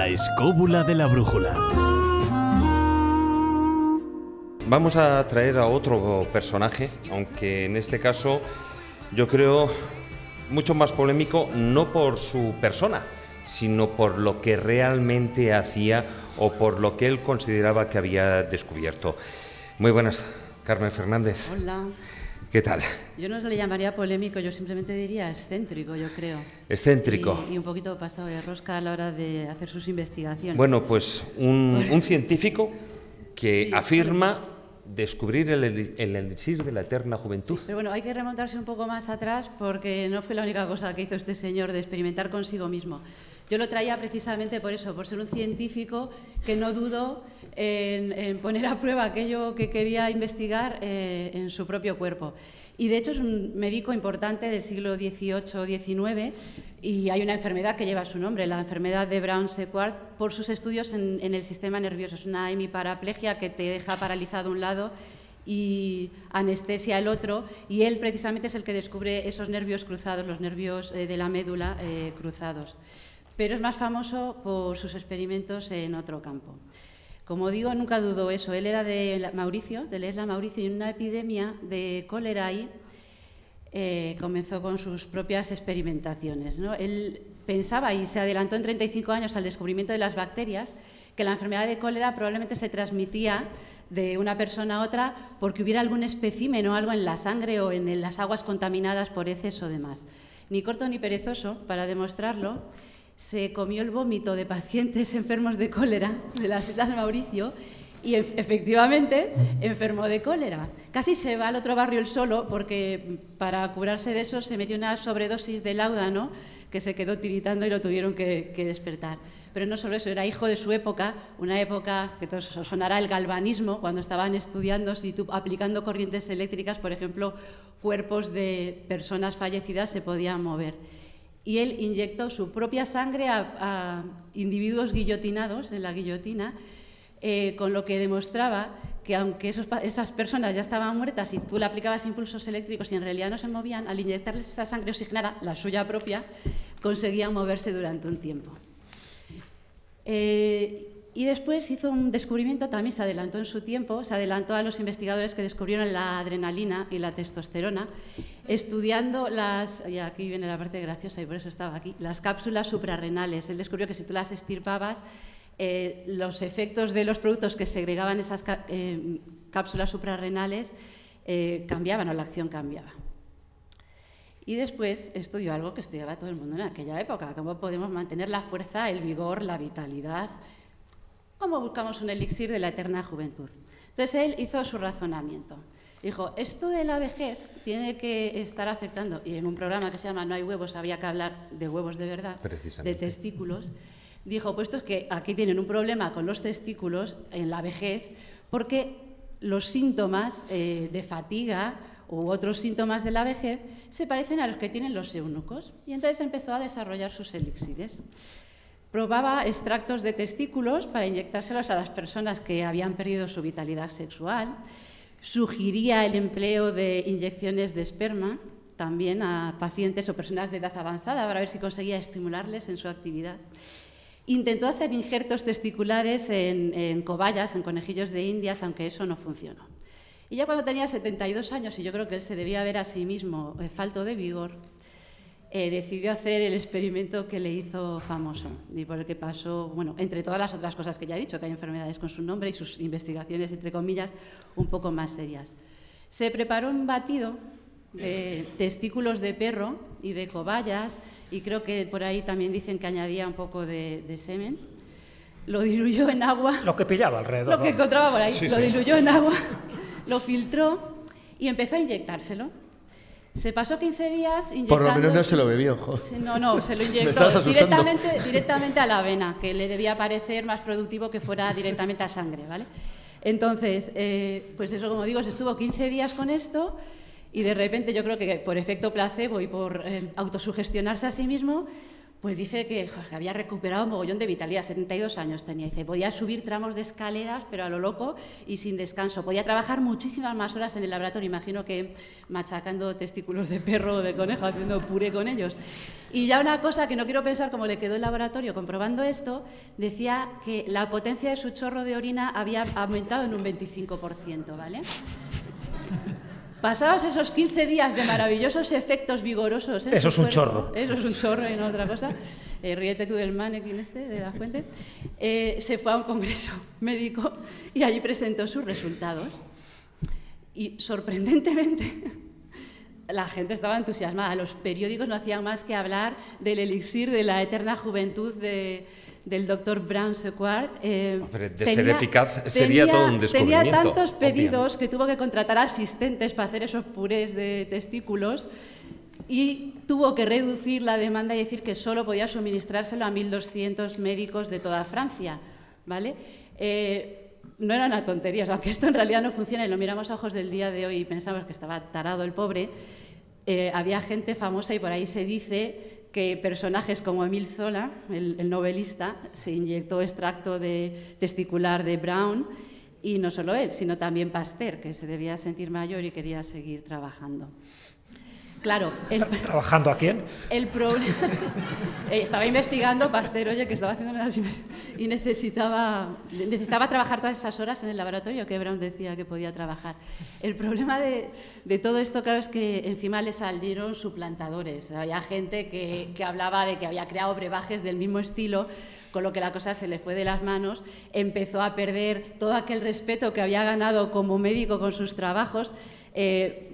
La escóbula de la brújula. Vamos a traer a otro personaje, aunque en este caso yo creo mucho más polémico, no por su persona, sino por lo que realmente hacía o por lo que él consideraba que había descubierto. Muy buenas, Carmen Fernández. Hola. ¿Qué tal? Yo no le llamaría polémico, yo simplemente diría excéntrico, yo creo. Excéntrico. Y un poquito pasado de rosca a la hora de hacer sus investigaciones. Bueno, pues un científico que sí, afirma descubrir el elixir de la eterna juventud. Sí, pero bueno, hay que remontarse un poco más atrás porque no fue la única cosa que hizo este señor de experimentar consigo mismo. Yo lo traía precisamente por eso, por ser un científico que no dudó en poner a prueba aquello que quería investigar en su propio cuerpo. Y de hecho es un médico importante del siglo XVIII-XIX y hay una enfermedad que lleva su nombre, la enfermedad de Brown-Séquard, por sus estudios en el sistema nervioso. Es una hemiparaplegia que te deja paralizado un lado y anestesia el otro, y él precisamente es el que descubre esos nervios cruzados, los nervios de la médula cruzados. Pero es más famoso por sus experimentos en otro campo. Como digo, nunca dudó eso. Él era de Mauricio, de la isla Mauricio, y en una epidemia de cólera ahí comenzó con sus propias experimentaciones, ¿no? Él pensaba, y se adelantó en 35 años al descubrimiento de las bacterias, que la enfermedad de cólera probablemente se transmitía de una persona a otra porque hubiera algún espécimen o algo en la sangre o en las aguas contaminadas por heces o demás. Ni corto ni perezoso, para demostrarlo, se comió el vómito de pacientes enfermos de cólera de las Islas Mauricio y efectivamente enfermó de cólera. Casi se va al otro barrio él solo porque para curarse de eso se metió una sobredosis de láudano que se quedó tiritando y lo tuvieron que despertar. Pero no solo eso, era hijo de su época, una época que todos os sonará el galvanismo, cuando estaban estudiando si aplicando corrientes eléctricas, por ejemplo, cuerpos de personas fallecidas se podían mover. Y él inyectó su propia sangre a individuos guillotinados en la guillotina, con lo que demostraba que aunque esas personas ya estaban muertas y tú le aplicabas impulsos eléctricos y en realidad no se movían, al inyectarles esa sangre oxigenada, la suya propia, conseguían moverse durante un tiempo. Y después hizo un descubrimiento, también se adelantó en su tiempo, se adelantó a los investigadores que descubrieron la adrenalina y la testosterona, estudiando y aquí viene la parte graciosa y por eso estaba aquí, las cápsulas suprarrenales. Él descubrió que si tú las estirpabas, los efectos de los productos que segregaban esas cápsulas suprarrenales cambiaban o la acción cambiaba. Y después estudió algo que estudiaba todo el mundo en aquella época, cómo podemos mantener la fuerza, el vigor, la vitalidad, cómo buscamos un elixir de la eterna juventud. Entonces él hizo su razonamiento. Dijo, esto de la vejez tiene que estar afectando, y en un programa que se llama No hay huevos había que hablar de huevos de verdad, de testículos. Dijo, pues esto es que aquí tienen un problema con los testículos en la vejez, porque los síntomas de fatiga u otros síntomas de la vejez se parecen a los que tienen los eunucos. Y entonces empezó a desarrollar sus elixires. Probaba extractos de testículos para inyectárselos a las personas que habían perdido su vitalidad sexual. Sugería el empleo de inyecciones de esperma también a pacientes o personas de edad avanzada para ver si conseguía estimularles en su actividad. Intentó hacer injertos testiculares en cobayas, en conejillos de Indias, aunque eso no funcionó. Y ya cuando tenía 72 años, y yo creo que él se debía ver a sí mismo falto de vigor, decidió hacer el experimento que le hizo famoso y por el que pasó, bueno, entre todas las otras cosas que ya he dicho, que hay enfermedades con su nombre y sus investigaciones, entre comillas, un poco más serias. Se preparó un batido de testículos de perro y de cobayas, y creo que por ahí también dicen que añadía un poco de semen. Lo diluyó en agua. Lo que pillaba alrededor. Lo que encontraba por ahí. Sí, lo diluyó en agua, lo filtró y empezó a inyectárselo. Se pasó 15 días inyectando... Por lo menos no se lo bebió, jo. No, se lo inyectó directamente a la vena, que le debía parecer más productivo que fuera directamente a sangre, ¿vale? Entonces, pues eso, como digo, se estuvo 15 días con esto y de repente yo creo que por efecto placebo y por autosugestionarse a sí mismo, Pues dice que había recuperado un mogollón de vitalidad, 72 años tenía. Dice, podía subir tramos de escaleras, pero a lo loco y sin descanso. Podía trabajar muchísimas más horas en el laboratorio, imagino que machacando testículos de perro o de conejo, haciendo puré con ellos. Y ya una cosa que no quiero pensar cómo le quedó el laboratorio comprobando esto, decía que la potencia de su chorro de orina había aumentado en un 25%, ¿vale? Pasados esos 15 días de maravillosos efectos vigorosos... Eso es un chorro. Eso es un chorro y no otra cosa. Ríete tú del mannequin este, de la fuente. Se fue a un congreso médico y allí presentó sus resultados. Y sorprendentemente... la gente estaba entusiasmada. Los periódicos no hacían más que hablar del elixir de la eterna juventud del doctor Brown-Séquard. De ser eficaz sería todo un descubrimiento. Tenía tantos pedidos que tuvo que contratar asistentes para hacer esos purés de testículos y tuvo que reducir la demanda y decir que solo podía suministrárselo a 1.200 médicos de toda Francia, ¿vale? No era una tontería, aunque esto en realidad no funciona y lo miramos a ojos del día de hoy y pensamos que estaba tarado el pobre, había gente famosa y por ahí se dice que personajes como Émile Zola, el novelista, se inyectó extracto de testicular de Brown y no solo él, sino también Pasteur, que se debía sentir mayor y quería seguir trabajando. Claro. ¿Trabajando a quién? El problema... estaba investigando Pasteur, oye, que estaba haciendo unas... y necesitaba trabajar todas esas horas en el laboratorio que Brown decía que podía trabajar. El problema de todo esto, claro, es que encima le salieron suplantadores. Había gente que hablaba de que había creado brebajes del mismo estilo, con lo que la cosa se le fue de las manos, empezó a perder todo aquel respeto que había ganado como médico con sus trabajos.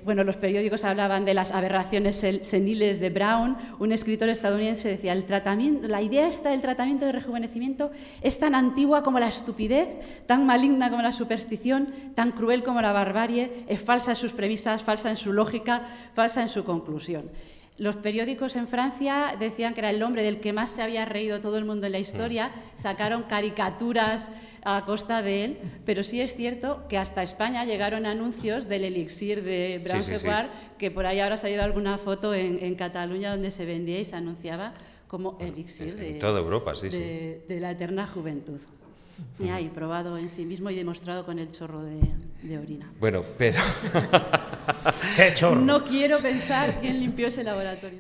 Bueno, los periódicos hablaban de las aberraciones seniles de Brown. Un escritor estadounidense decía, la idea esta del tratamiento de rejuvenecimiento es tan antigua como la estupidez, tan maligna como la superstición, tan cruel como la barbarie, es falsa en sus premisas, falsa en su lógica, falsa en su conclusión. Los periódicos en Francia decían que era el hombre del que más se había reído todo el mundo en la historia, sacaron caricaturas a costa de él, pero sí es cierto que hasta España llegaron anuncios del elixir de Brown-Séquard, que por ahí ahora se ha ido alguna foto en Cataluña donde se vendía y se anunciaba como elixir en toda Europa, de la eterna juventud. Y ahí probado en sí mismo y demostrado con el chorro de orina. Bueno, pero... ¡Qué chorro! No quiero pensar quién limpió ese laboratorio.